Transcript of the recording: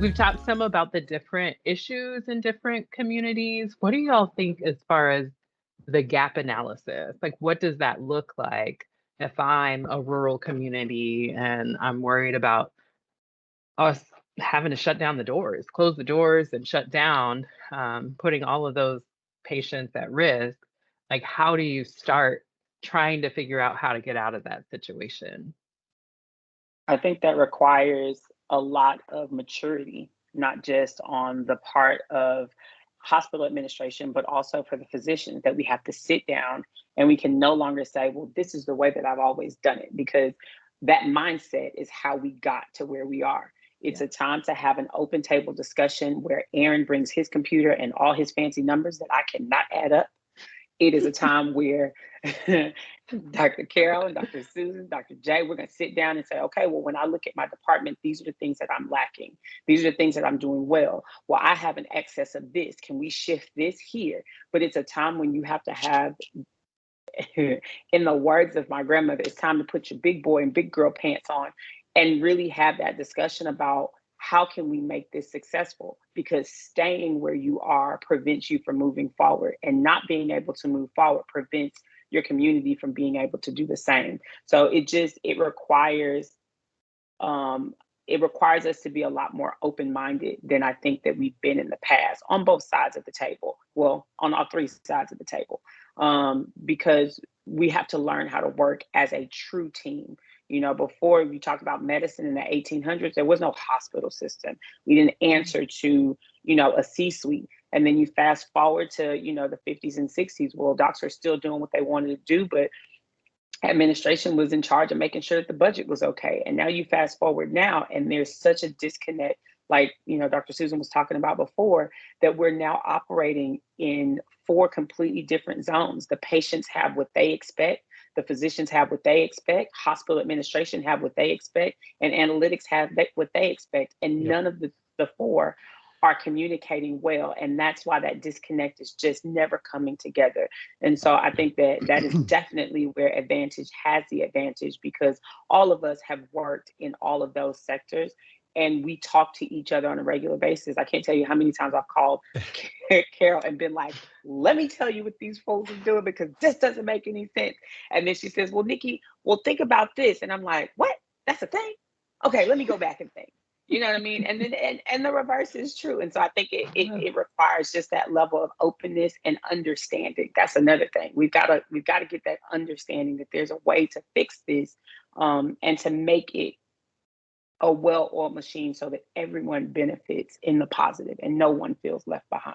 we've talked some about the different issues in different communities. What do y'all think as far as the gap analysis? Like, what does that look like if I'm a rural community and I'm worried about us having to shut down the doors, close the doors and shut down, putting all of those patients at risk? Like, how do you start trying to figure out how to get out of that situation? I think that requires a lot of maturity, not just on the part of hospital administration, but also for the physicians, that we have to sit down and we can no longer say, well, this is the way that I've always done it, because that mindset is how we got to where we are. It's Yeah. a time to have an open table discussion where Aaron brings his computer and all his fancy numbers that I cannot add up. It is a time where Dr. Carol and Dr. Susan, Dr. J, we're going to sit down and say, okay, well, when I look at my department, these are the things that I'm lacking. These are the things that I'm doing well. Well, I have an excess of this. Can we shift this here? But it's a time when you have to have, in the words of my grandmother, it's time to put your big boy and big girl pants on and really have that discussion about how can we make this successful? Because staying where you are prevents you from moving forward, and not being able to move forward prevents your community from being able to do the same. So um, it requires us to be a lot more open-minded than I think that we've been in the past on both sides of the table. Well, on all three sides of the table, because we have to learn how to work as a true team. You know, before you talk about medicine in the 1800s, there was no hospital system. We didn't answer to, a C-suite. And then you fast forward to, the 50s and 60s. Well, docs are still doing what they wanted to do, but administration was in charge of making sure that the budget was okay. And now you fast forward now, and there's such a disconnect, like, Dr. Susan was talking about before, that we're now operating in four completely different zones. The patients have what they expect, the physicians have what they expect, hospital administration have what they expect, and analytics have what they expect. And Yep. none of the four are communicating well. And that's why that disconnect is just never coming together. And so I think that that is definitely where Advantage has the advantage, because all of us have worked in all of those sectors and we talk to each other on a regular basis. I can't tell you how many times I've called Carol and been like, let me tell you what these folks are doing, because this doesn't make any sense. And then she says, well, Nikki, well, think about this. And I'm like, what? That's a thing? Okay, let me go back and think. You know what I mean? And then and the reverse is true. And so I think it requires just that level of openness and understanding. That's another thing. We've got to get that understanding that there's a way to fix this, and to make it a well-oiled machine so that everyone benefits in the positive and no one feels left behind.